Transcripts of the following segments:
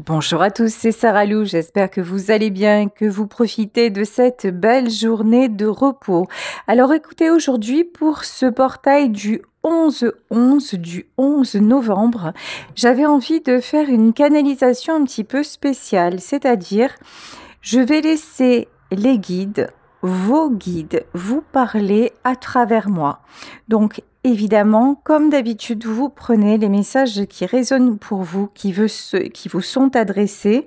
Bonjour à tous, c'est Sarah Lou. J'espère que vous allez bien, que vous profitez de cette belle journée de repos. Alors écoutez, aujourd'hui, pour ce portail du 11 novembre, j'avais envie de faire une canalisation un petit peu spéciale, c'est-à-dire je vais laisser les guides, vos guides, vous parler à travers moi. Donc, évidemment, comme d'habitude, vous prenez les messages qui résonnent pour vous, qui vous sont adressés.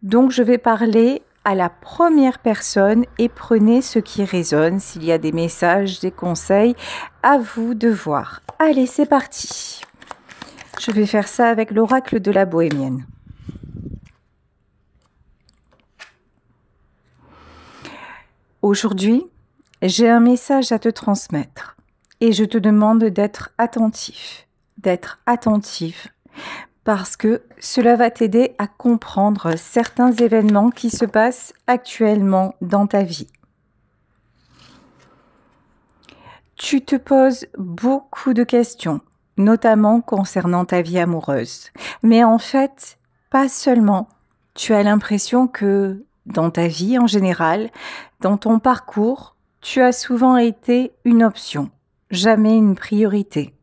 Donc, je vais parler à la première personne et prenez ce qui résonne. S'il y a des messages, des conseils, à vous de voir. Allez, c'est parti. Je vais faire ça avec l'oracle de la bohémienne. Aujourd'hui, j'ai un message à te transmettre et je te demande d'être attentive, parce que cela va t'aider à comprendre certains événements qui se passent actuellement dans ta vie. Tu te poses beaucoup de questions, notamment concernant ta vie amoureuse. Mais en fait, pas seulement. Tu as l'impression que dans ta vie en général, dans ton parcours, tu as souvent été une option, jamais une priorité.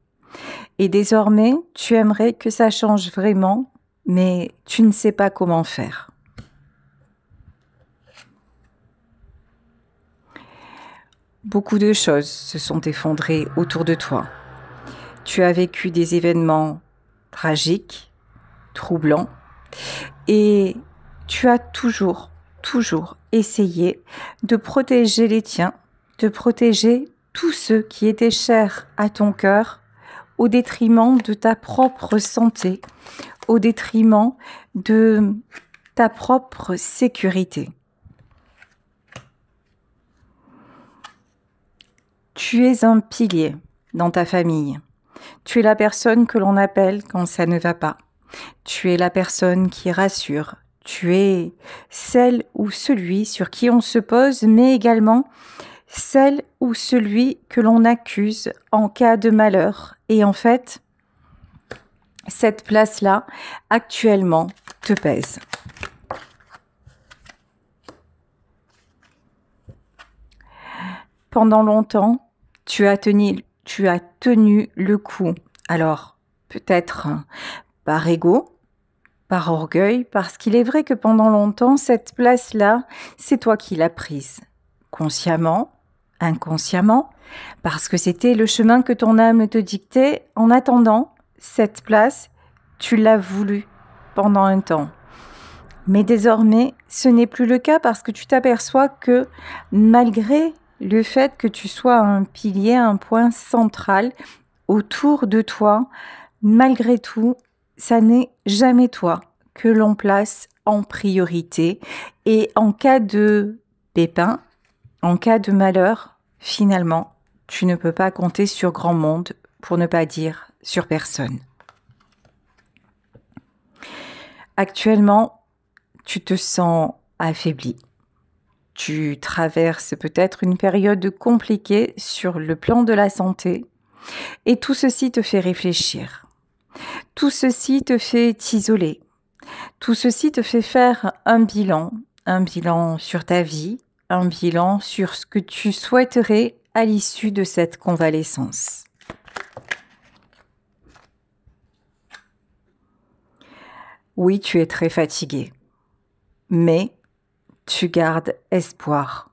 Et désormais, tu aimerais que ça change vraiment, mais tu ne sais pas comment faire. Beaucoup de choses se sont effondrées autour de toi. Tu as vécu des événements tragiques, troublants, et tu as toujours essayé de protéger les tiens, de protéger tous ceux qui étaient chers à ton cœur, au détriment de ta propre santé, au détriment de ta propre sécurité. Tu es un pilier dans ta famille. Tu es la personne que l'on appelle quand ça ne va pas. Tu es la personne qui rassure. Tu es celle ou celui sur qui on se pose, mais également celle ou celui que l'on accuse en cas de malheur. Et en fait, cette place-là, actuellement, te pèse. Pendant longtemps, tu as tenu le coup. Alors, peut-être par ego, par orgueil, parce qu'il est vrai que pendant longtemps, cette place-là, c'est toi qui l'as prise. Consciemment, inconsciemment, parce que c'était le chemin que ton âme te dictait. En attendant, cette place, tu l'as voulu pendant un temps. Mais désormais, ce n'est plus le cas parce que tu t'aperçois que malgré le fait que tu sois un pilier, un point central autour de toi, malgré tout, ça n'est jamais toi que l'on place en priorité. Et en cas de pépin, en cas de malheur, finalement, tu ne peux pas compter sur grand monde, pour ne pas dire sur personne. Actuellement, tu te sens affaibli. Tu traverses peut-être une période compliquée sur le plan de la santé et tout ceci te fait réfléchir. Tout ceci te fait t'isoler. Tout ceci te fait faire un bilan sur ta vie, un bilan sur ce que tu souhaiterais à l'issue de cette convalescence. Oui, tu es très fatigué, mais tu gardes espoir.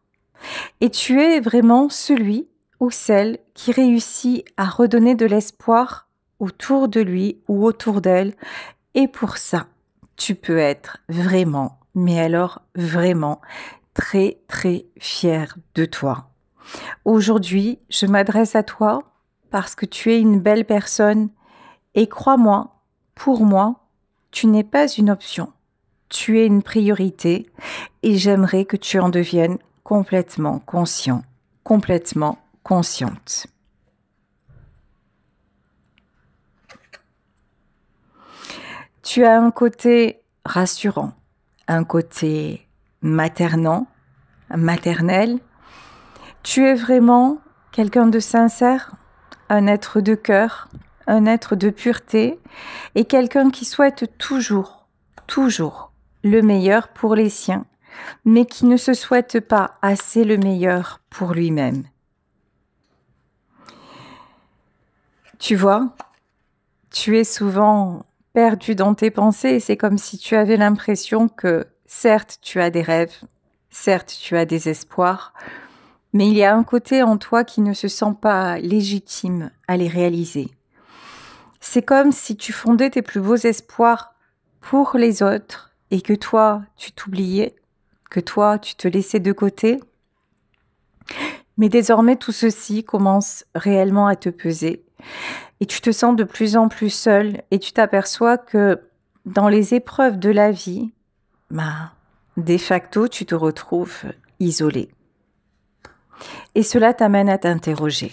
Et tu es vraiment celui ou celle qui réussit à redonner de l'espoir autour de lui ou autour d'elle. Et pour ça, tu peux être vraiment, mais alors vraiment, très fier de toi. Aujourd'hui, je m'adresse à toi parce que tu es une belle personne et crois-moi, pour moi, tu n'es pas une option. Tu es une priorité et j'aimerais que tu en deviennes complètement conscient, complètement consciente. Tu as un côté rassurant, un côté maternel. Tu es vraiment quelqu'un de sincère, un être de cœur, un être de pureté et quelqu'un qui souhaite toujours toujours le meilleur pour les siens, mais qui ne se souhaite pas assez le meilleur pour lui-même. Tu vois, tu es souvent perdu dans tes pensées. C'est comme si tu avais l'impression que, certes, tu as des rêves, certes, tu as des espoirs, mais il y a un côté en toi qui ne se sent pas légitime à les réaliser. C'est comme si tu fondais tes plus beaux espoirs pour les autres et que toi, tu t'oubliais, que toi, tu te laissais de côté. Mais désormais, tout ceci commence réellement à te peser et tu te sens de plus en plus seul et tu t'aperçois que dans les épreuves de la vie, de facto, tu te retrouves isolé. Et cela t'amène à t'interroger.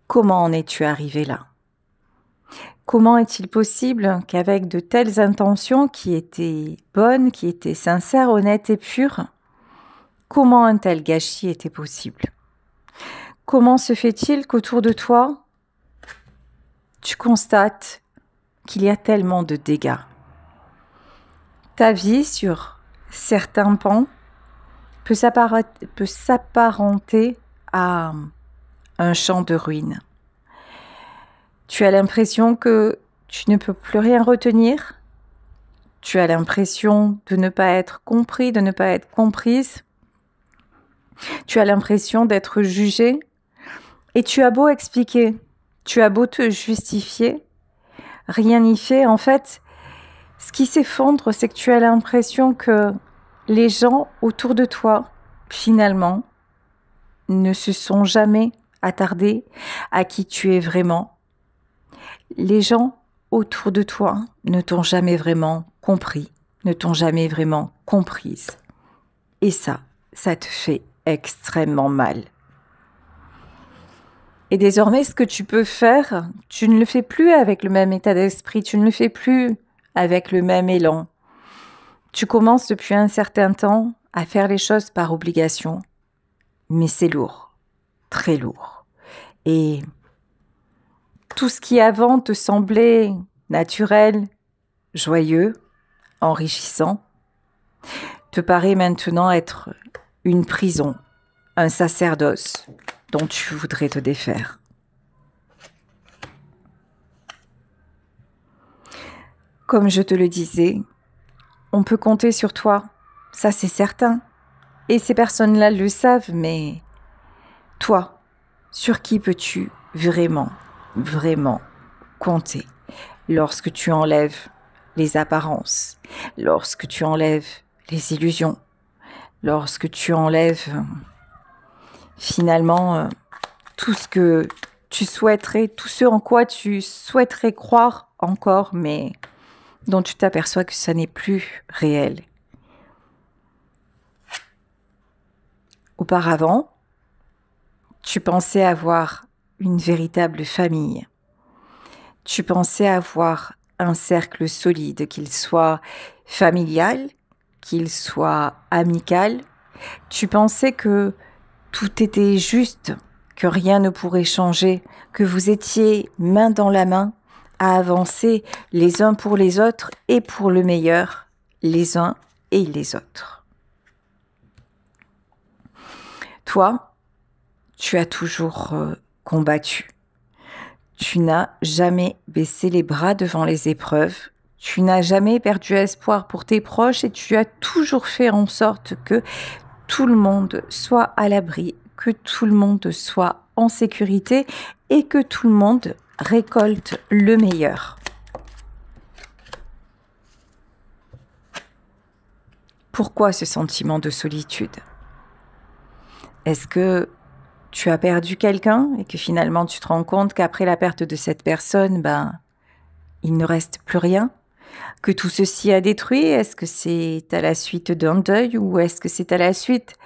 Comment en es-tu arrivé là? Comment est-il possible qu'avec de telles intentions qui étaient bonnes, qui étaient sincères, honnêtes et pures, comment un tel gâchis était possible? Comment se fait-il qu'autour de toi, tu constates qu'il y a tellement de dégâts? Ta vie, sur certains pans, peut s'apparenter à un champ de ruines. Tu as l'impression que tu ne peux plus rien retenir. Tu as l'impression de ne pas être compris, de ne pas être comprise. Tu as l'impression d'être jugé. Et tu as beau expliquer, tu as beau te justifier, rien n'y fait. En fait, ce qui s'effondre, c'est que tu as l'impression que les gens autour de toi, finalement, ne se sont jamais attardés à qui tu es vraiment. Les gens autour de toi ne t'ont jamais vraiment compris, ne t'ont jamais vraiment comprise. Et ça te fait extrêmement mal. Et désormais, ce que tu peux faire, tu ne le fais plus avec le même état d'esprit, tu ne le fais plus avec le même élan. Tu commences depuis un certain temps à faire les choses par obligation, mais c'est lourd, très lourd. Et tout ce qui avant te semblait naturel, joyeux, enrichissant, te paraît maintenant être une prison, un sacerdoce dont tu voudrais te défaire. Comme je te le disais, on peut compter sur toi, ça c'est certain. Et ces personnes-là le savent, mais toi, sur qui peux-tu vraiment, vraiment compter lorsque tu enlèves les apparences, lorsque tu enlèves les illusions, lorsque tu enlèves finalement tout ce que tu souhaiterais, tout ce en quoi tu souhaiterais croire encore, mais dont tu t'aperçois que ça n'est plus réel. Auparavant, tu pensais avoir une véritable famille. Tu pensais avoir un cercle solide, qu'il soit familial, qu'il soit amical. Tu pensais que tout était juste, que rien ne pourrait changer, que vous étiez main dans la main à avancer les uns pour les autres et pour le meilleur, les uns et les autres. Toi, tu as toujours combattu. Tu n'as jamais baissé les bras devant les épreuves. Tu n'as jamais perdu espoir pour tes proches et tu as toujours fait en sorte que tout le monde soit à l'abri, que tout le monde soit en sécurité et que tout le monde récolte le meilleur. Pourquoi ce sentiment de solitude? Est-ce que tu as perdu quelqu'un et que finalement tu te rends compte qu'après la perte de cette personne, il ne reste plus rien? Que tout ceci a détruit? Est-ce que c'est à la suite d'un deuil ou est-ce que c'est à la suite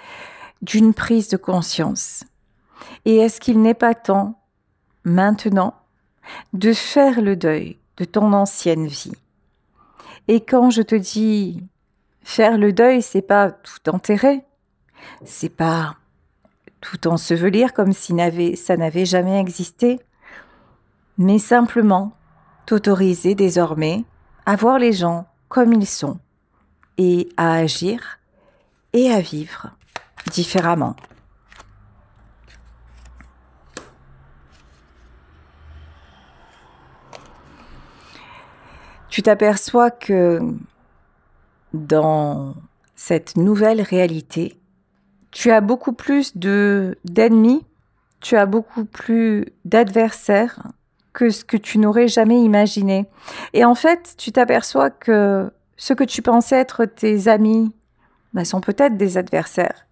d'une prise de conscience? Et est-ce qu'il n'est pas temps, maintenant, de faire le deuil de ton ancienne vie? Et quand je te dis faire le deuil, c'est pas tout enterrer, c'est pas tout ensevelir comme si ça n'avait jamais existé. mais simplement t'autoriser désormais à voir les gens comme ils sont et à agir et à vivre différemment. Tu t'aperçois que dans cette nouvelle réalité, tu as beaucoup plus d'ennemis, tu as beaucoup plus d'adversaires que ce que tu n'aurais jamais imaginé. Et en fait, tu t'aperçois que ceux que tu pensais être tes amis sont peut-être des adversaires.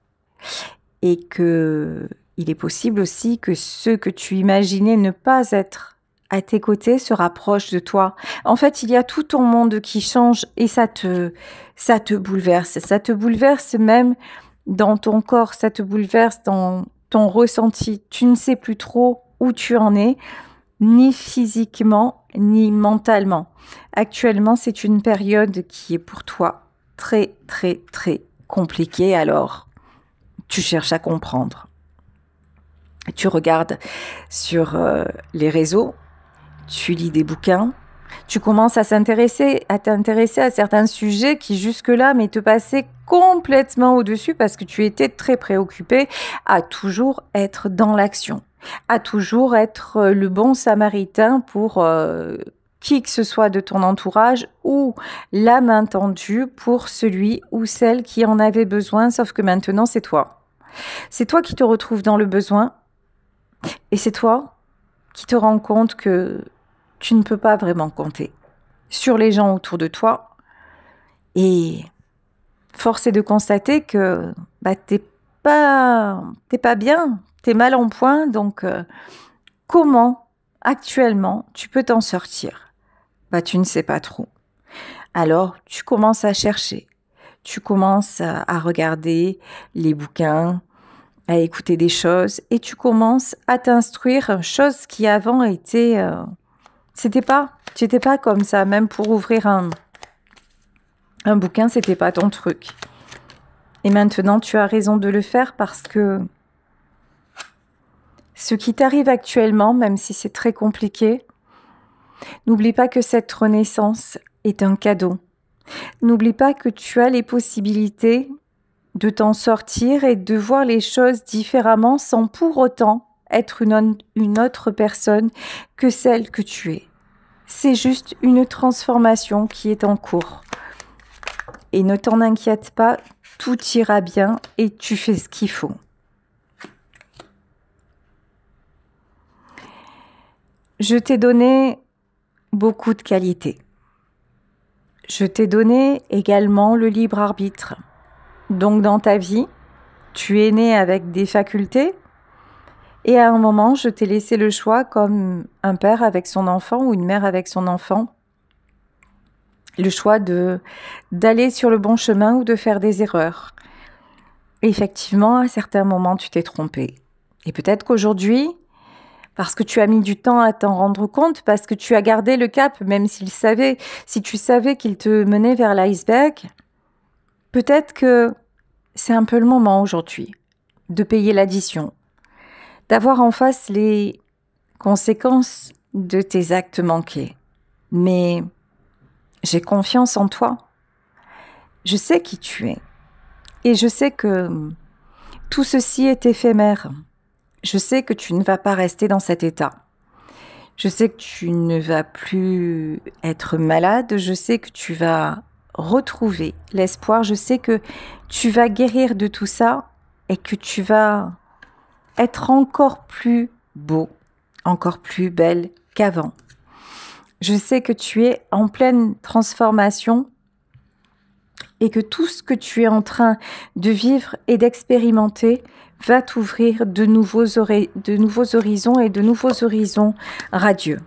Et que il est possible aussi que ceux que tu imaginais ne pas être à tes côtés se rapprochent de toi. En fait, il y a tout ton monde qui change et ça te bouleverse. Ça te bouleverse même dans ton corps, ça te bouleverse dans ton ressenti. Tu ne sais plus trop où tu en es, ni physiquement, ni mentalement. Actuellement, c'est une période qui est pour toi très, très, très compliquée. Alors, tu cherches à comprendre. Tu regardes sur les réseaux, tu lis des bouquins, tu commences à t'intéresser à certains sujets qui jusque-là te passaient complètement au-dessus parce que tu étais très préoccupé à toujours être dans l'action, à toujours être le bon samaritain pour qui que ce soit de ton entourage ou la main tendue pour celui ou celle qui en avait besoin, sauf que maintenant c'est toi. C'est toi qui te retrouves dans le besoin et c'est toi qui te rends compte que tu ne peux pas vraiment compter sur les gens autour de toi. Et force est de constater que t'es pas bien, t'es mal en point. Donc, comment actuellement tu peux t'en sortir? Tu ne sais pas trop. Alors, tu commences à chercher. Tu commences à regarder les bouquins, à écouter des choses et tu commences à t'instruire, chose qui avant était... tu étais pas comme ça, même pour ouvrir un bouquin, c'était pas ton truc. Et maintenant, tu as raison de le faire parce que ce qui t'arrive actuellement, même si c'est très compliqué, n'oublie pas que cette renaissance est un cadeau. N'oublie pas que tu as les possibilités de t'en sortir et de voir les choses différemment sans pour autant être une autre personne que celle que tu es. C'est juste une transformation qui est en cours. Et ne t'en inquiète pas, tout ira bien et tu fais ce qu'il faut. Je t'ai donné beaucoup de qualités. Je t'ai donné également le libre arbitre. Donc dans ta vie, tu es né avec des facultés et à un moment, je t'ai laissé le choix comme un père avec son enfant ou une mère avec son enfant. Le choix d'aller sur le bon chemin ou de faire des erreurs. Effectivement, à certains moments, tu t'es trompé. Et peut-être qu'aujourd'hui, parce que tu as mis du temps à t'en rendre compte, parce que tu as gardé le cap, même si tu savais qu'il te menait vers l'iceberg, peut-être que c'est un peu le moment aujourd'hui de payer l'addition, d'avoir en face les conséquences de tes actes manqués. Mais j'ai confiance en toi. Je sais qui tu es. Et je sais que tout ceci est éphémère. Je sais que tu ne vas pas rester dans cet état. Je sais que tu ne vas plus être malade. Je sais que tu vas retrouver l'espoir. Je sais que tu vas guérir de tout ça et que tu vas être encore plus beau, encore plus belle qu'avant. Je sais que tu es en pleine transformation et que tout ce que tu es en train de vivre et d'expérimenter va t'ouvrir de nouveaux horizons et de nouveaux horizons radieux.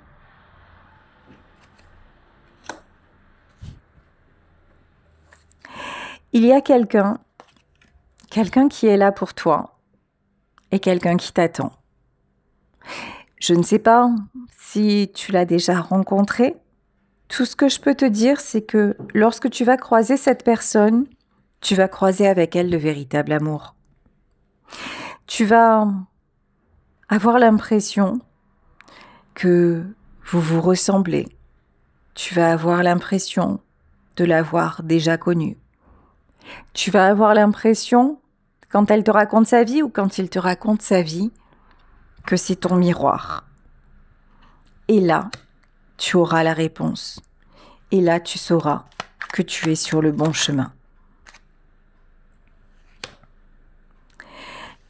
Il y a quelqu'un qui est là pour toi et quelqu'un qui t'attend. Je ne sais pas si tu l'as déjà rencontré. Tout ce que je peux te dire, c'est que lorsque tu vas croiser cette personne, tu vas croiser avec elle le véritable amour. Tu vas avoir l'impression que vous vous ressemblez. Tu vas avoir l'impression de l'avoir déjà connue. Tu vas avoir l'impression, quand elle te raconte sa vie ou quand il te raconte sa vie, que c'est ton miroir. Et là, tu auras la réponse. Et là, tu sauras que tu es sur le bon chemin.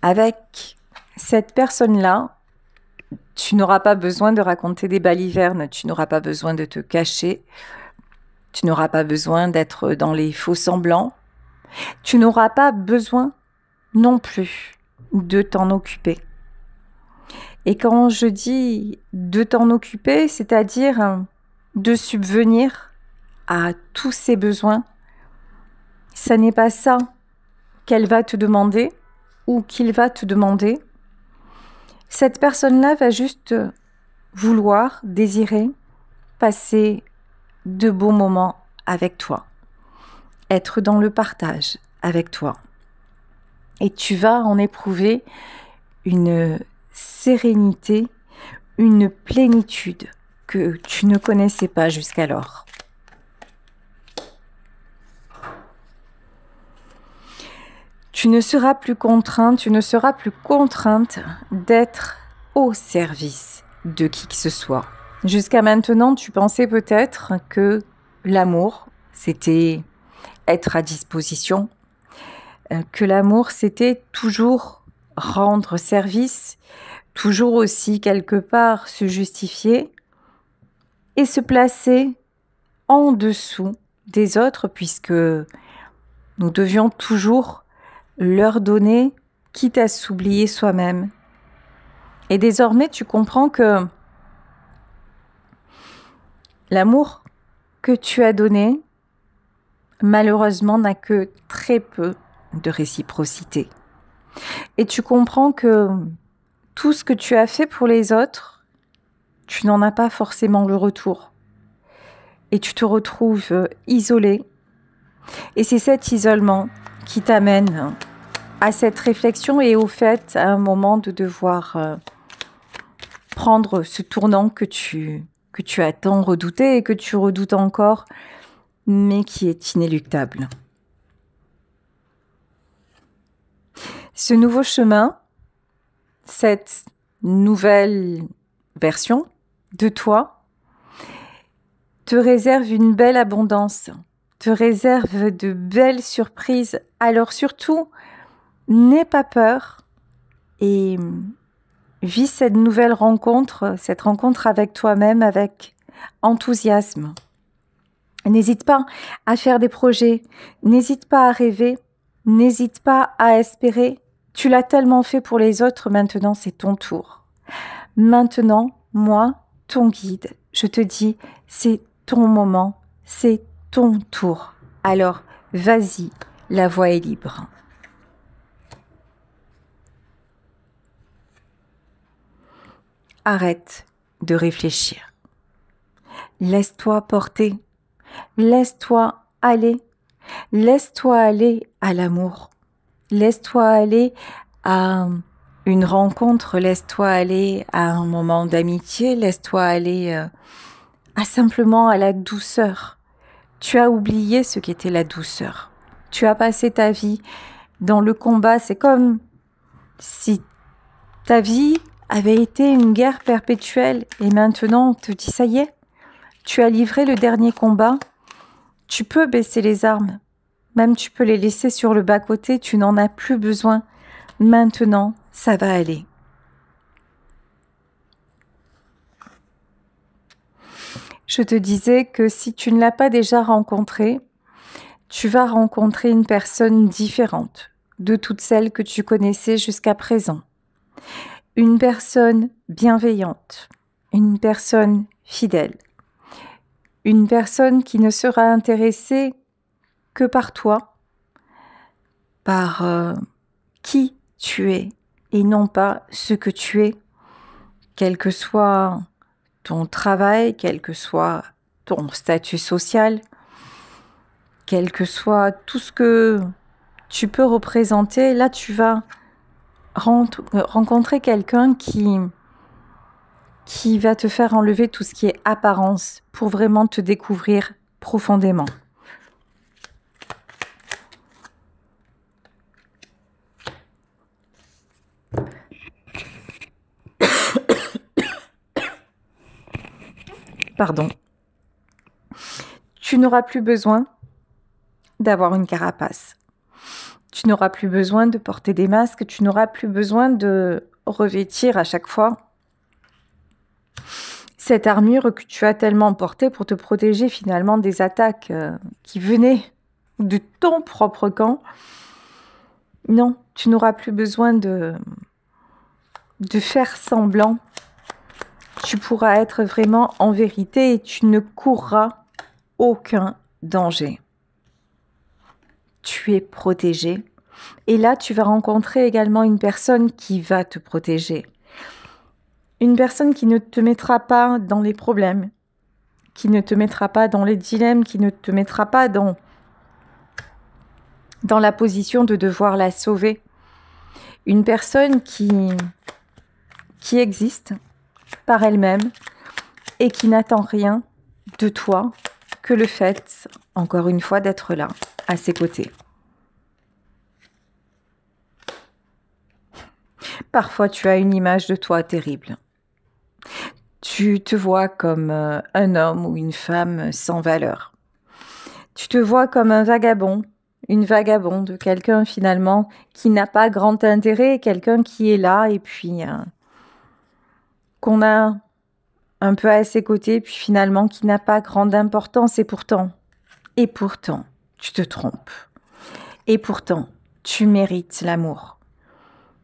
Avec cette personne-là, tu n'auras pas besoin de raconter des balivernes, tu n'auras pas besoin de te cacher, tu n'auras pas besoin d'être dans les faux semblants, tu n'auras pas besoin non plus de t'en occuper. Et quand je dis de t'en occuper, c'est-à-dire de subvenir à tous ses besoins, ça n'est pas ça qu'elle va te demander ou qu'il va te demander. Cette personne-là va juste vouloir, désirer passer de beaux moments avec toi, être dans le partage avec toi. Et tu vas en éprouver une sérénité, une plénitude que tu ne connaissais pas jusqu'alors. Tu ne seras plus contraint, tu ne seras plus contrainte d'être au service de qui que ce soit. Jusqu'à maintenant, tu pensais peut-être que l'amour, c'était être à disposition, que l'amour, c'était toujours rendre service, toujours aussi quelque part se justifier et se placer en dessous des autres, puisque nous devions toujours leur donner, quitte à s'oublier soi-même. Et désormais, tu comprends que l'amour que tu as donné, malheureusement, n'a que très peu de réciprocité. Et tu comprends que tout ce que tu as fait pour les autres, tu n'en as pas forcément le retour. Et tu te retrouves isolé. Et c'est cet isolement qui t'amène à cette réflexion et au fait, à un moment, de devoir prendre ce tournant que tu as tant redouté et que tu redoutes encore, mais qui est inéluctable. Ce nouveau chemin, cette nouvelle version de toi, te réserve une belle abondance, te réserve de belles surprises. Alors surtout, n'aie pas peur et vis cette nouvelle rencontre, cette rencontre avec toi-même avec enthousiasme. N'hésite pas à faire des projets, n'hésite pas à rêver, n'hésite pas à espérer. Tu l'as tellement fait pour les autres, maintenant c'est ton tour. Maintenant, moi, ton guide, je te dis, c'est ton moment, c'est ton tour. Alors, vas-y, la voie est libre. Arrête de réfléchir. Laisse-toi porter. Laisse-toi aller. Laisse-toi aller à l'amour. Laisse-toi aller à une rencontre. Laisse-toi aller à un moment d'amitié. Laisse-toi aller simplement à la douceur. Tu as oublié ce qu'était la douceur. Tu as passé ta vie dans le combat. C'est comme si ta vie avait été une guerre perpétuelle et maintenant on te dit ça y est, tu as livré le dernier combat, tu peux baisser les armes, même tu peux les laisser sur le bas-côté, tu n'en as plus besoin. Maintenant, ça va aller. Je te disais que si tu ne l'as pas déjà rencontré, tu vas rencontrer une personne différente de toutes celles que tu connaissais jusqu'à présent. Une personne bienveillante, une personne fidèle, une personne qui ne sera intéressée que par toi, par qui tu es et non pas ce que tu es, quel que soit ton travail, quel que soit ton statut social, quel que soit tout ce que tu peux représenter. Là, tu vas rencontrer quelqu'un qui qui va te faire enlever tout ce qui est apparence pour vraiment te découvrir profondément. Pardon. Tu n'auras plus besoin d'avoir une carapace. Tu n'auras plus besoin de porter des masques. Tu n'auras plus besoin de revêtir à chaque fois cette armure que tu as tellement portée pour te protéger finalement des attaques qui venaient de ton propre camp. Non, tu n'auras plus besoin de faire semblant. Tu pourras être vraiment en vérité et tu ne courras aucun danger. Tu es protégé. Et là, tu vas rencontrer également une personne qui va te protéger. Une personne qui ne te mettra pas dans les problèmes, qui ne te mettra pas dans les dilemmes, qui ne te mettra pas dans la position de devoir la sauver. Une personne qui existe par elle-même et qui n'attend rien de toi que le fait, encore une fois, d'être là, à ses côtés. Parfois, tu as une image de toi terrible. Tu te vois comme un homme ou une femme sans valeur. Tu te vois comme un vagabond, une vagabonde, quelqu'un finalement qui n'a pas grand intérêt, quelqu'un qui est là et puis qu'on a un peu à ses côtés, puis finalement qui n'a pas grande importance. Et pourtant, tu te trompes. Et pourtant, tu mérites l'amour.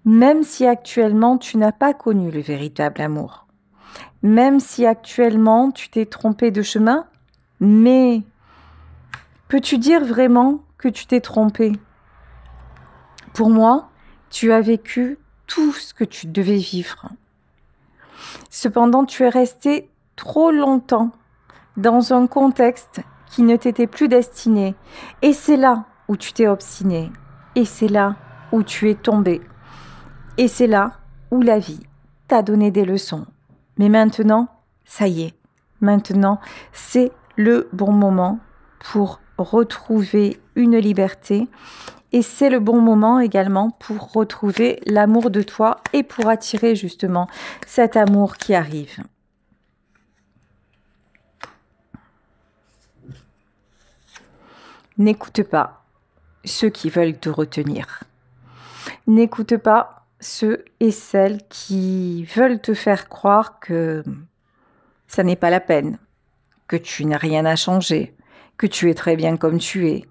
Même si actuellement, tu n'as pas connu le véritable amour. Même si actuellement, tu t'es trompé de chemin, mais peux-tu dire vraiment que tu t'es trompé? Pour moi, tu as vécu tout ce que tu devais vivre. Cependant, tu es resté trop longtemps dans un contexte qui ne t'était plus destiné. Et c'est là où tu t'es obstiné. Et c'est là où tu es tombé. Et c'est là où la vie t'a donné des leçons. Mais maintenant, ça y est. Maintenant, c'est le bon moment pour retrouver une liberté. Et c'est le bon moment également pour retrouver l'amour de toi et pour attirer justement cet amour qui arrive. N'écoute pas ceux qui veulent te retenir. N'écoute pas ceux et celles qui veulent te faire croire que ça n'est pas la peine, que tu n'as rien à changer, que tu es très bien comme tu es.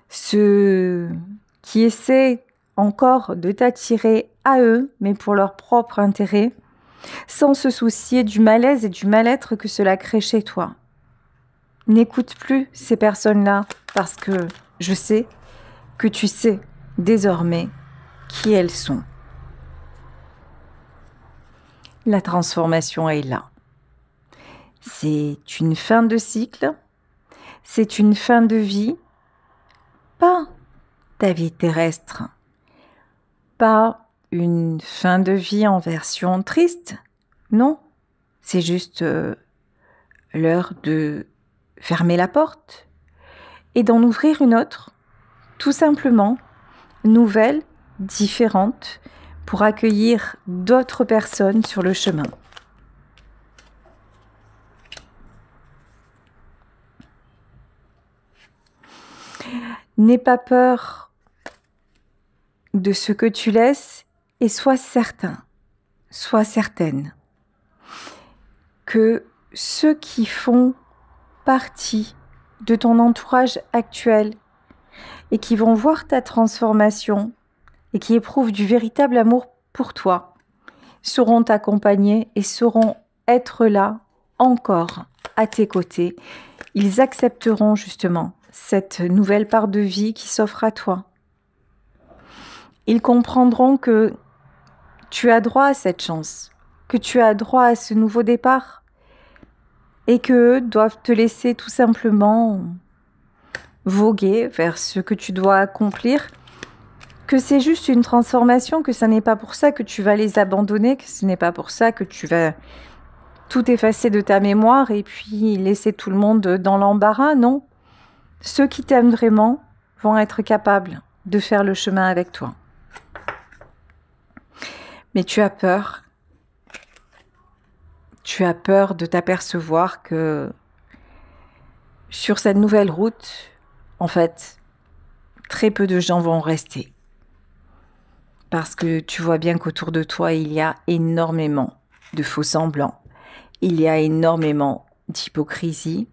Ceux qui essaient encore de t'attirer à eux, mais pour leur propre intérêt, sans se soucier du malaise et du mal-être que cela crée chez toi. N'écoute plus ces personnes-là parce que je sais que tu sais désormais qui elles sont. La transformation est là. C'est une fin de cycle, c'est une fin de vie, pas ta vie terrestre, pas une fin de vie en version triste, non, c'est juste l'heure de fermer la porte et d'en ouvrir une autre, tout simplement, nouvelle, différente, pour accueillir d'autres personnes sur le chemin. N'aie pas peur de ce que tu laisses et sois certain, sois certaine que ceux qui font partie de ton entourage actuel et qui vont voir ta transformation et qui éprouvent du véritable amour pour toi sauront t'accompagner et sauront être là encore à tes côtés. Ils accepteront justement cette nouvelle part de vie qui s'offre à toi. Ils comprendront que tu as droit à cette chance, que tu as droit à ce nouveau départ et qu'eux doivent te laisser tout simplement voguer vers ce que tu dois accomplir que c'est juste une transformation, que ce n'est pas pour ça que tu vas les abandonner, que ce n'est pas pour ça que tu vas tout effacer de ta mémoire et puis laisser tout le monde dans l'embarras, non. Ceux qui t'aiment vraiment vont être capables de faire le chemin avec toi. Mais tu as peur. Tu as peur de t'apercevoir que sur cette nouvelle route, en fait, très peu de gens vont rester. Parce que tu vois bien qu'autour de toi, il y a énormément de faux semblants. Il y a énormément d'hypocrisie.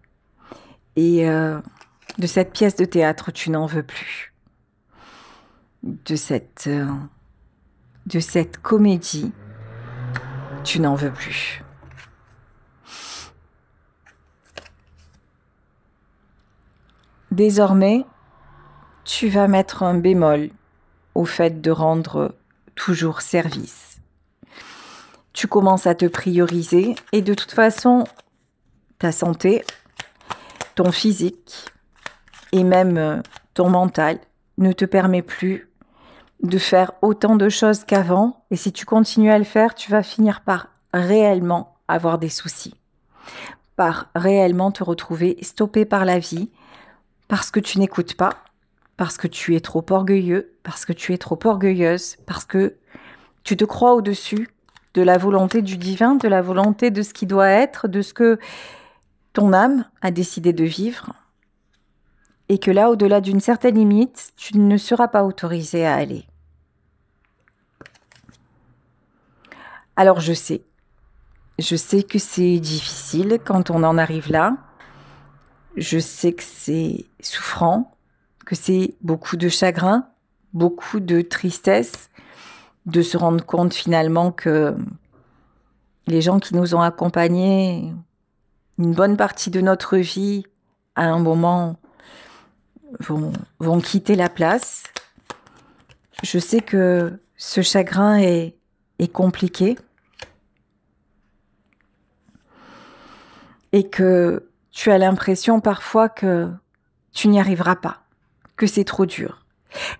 Et de cette pièce de théâtre, tu n'en veux plus. De cette comédie, tu n'en veux plus. Désormais, tu vas mettre un bémol au fait de rendre toujours service. Tu commences à te prioriser et de toute façon, ta santé, ton physique et même ton mental ne te permet plus de faire autant de choses qu'avant. Et si tu continues à le faire, tu vas finir par réellement avoir des soucis, par réellement te retrouver stoppé par la vie parce que tu n'écoutes pas, parce que tu es trop orgueilleux, parce que tu es trop orgueilleuse, parce que tu te crois au-dessus de la volonté du divin, de la volonté de ce qui doit être, de ce que ton âme a décidé de vivre, et que là, au-delà d'une certaine limite, tu ne seras pas autorisé à aller. Alors je sais que c'est difficile quand on en arrive là, je sais que c'est souffrant, que c'est beaucoup de chagrin, beaucoup de tristesse, de se rendre compte finalement que les gens qui nous ont accompagnés une bonne partie de notre vie, à un moment, vont quitter la place. Je sais que ce chagrin est compliqué et que tu as l'impression parfois que tu n'y arriveras pas, que c'est trop dur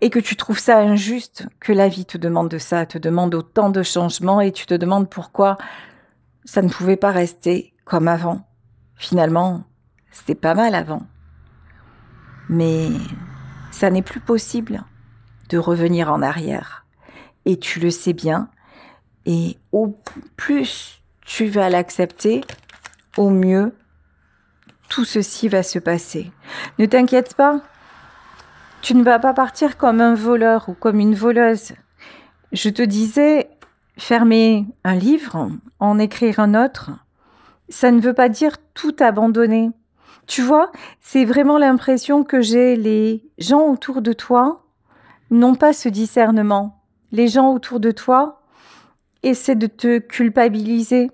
et que tu trouves ça injuste que la vie te demande de ça, te demande autant de changements et tu te demandes pourquoi ça ne pouvait pas rester comme avant. Finalement, c'était pas mal avant. Mais ça n'est plus possible de revenir en arrière. Et tu le sais bien. Et au plus tu vas l'accepter, au mieux tout ceci va se passer. Ne t'inquiète pas, tu ne vas pas partir comme un voleur ou comme une voleuse. Je te disais, fermer un livre, en écrire un autre, ça ne veut pas dire tout abandonner. Tu vois, c'est vraiment l'impression que j'ai. Les gens autour de toi n'ont pas ce discernement. Les gens autour de toi essaient de te culpabiliser,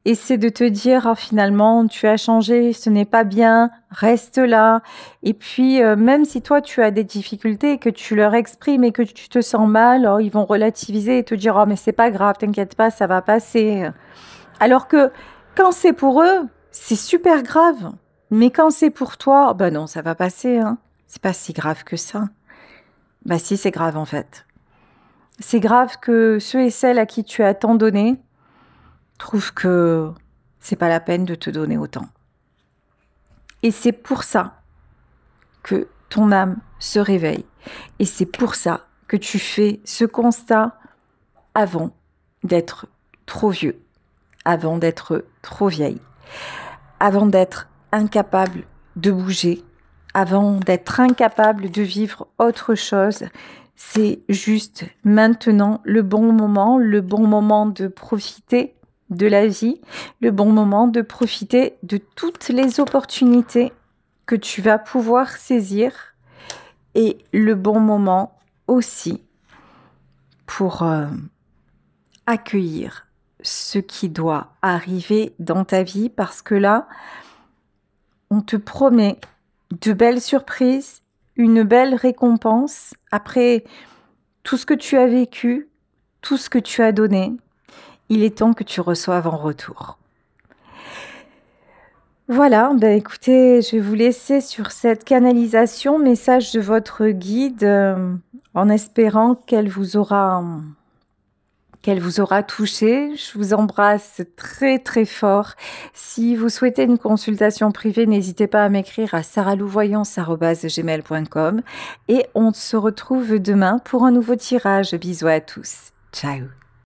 essaient de te dire ah, finalement tu as changé, ce n'est pas bien, reste là. Et puis même si toi tu as des difficultés et que tu leur exprimes et que tu te sens mal, oh, ils vont relativiser et te dire oh mais c'est pas grave, t'inquiète pas, ça va passer. Alors que quand c'est pour eux, c'est super grave. Mais quand c'est pour toi, ben non, ça va passer, hein. C'est pas si grave que ça. Bah si, c'est grave en fait. C'est grave que ceux et celles à qui tu as tant donné trouvent que c'est pas la peine de te donner autant. Et c'est pour ça que ton âme se réveille. Et c'est pour ça que tu fais ce constat avant d'être trop vieux, avant d'être trop vieille, avant d'être incapable de bouger, avant d'être incapable de vivre autre chose. C'est juste maintenant le bon moment de profiter de la vie, le bon moment de profiter de toutes les opportunités que tu vas pouvoir saisir et le bon moment aussi pour accueillir ce qui doit arriver dans ta vie parce que là, on te promet de belles surprises, une belle récompense après tout ce que tu as vécu, tout ce que tu as donné. Il est temps que tu reçoives en retour. Voilà, ben écoutez, je vais vous laisser sur cette canalisation, message de votre guide. en espérant qu'elle vous aura touché. Je vous embrasse très très fort. Si vous souhaitez une consultation privée, n'hésitez pas à m'écrire à saralouvoyance@gmail.com et on se retrouve demain pour un nouveau tirage. Bisous à tous. Ciao.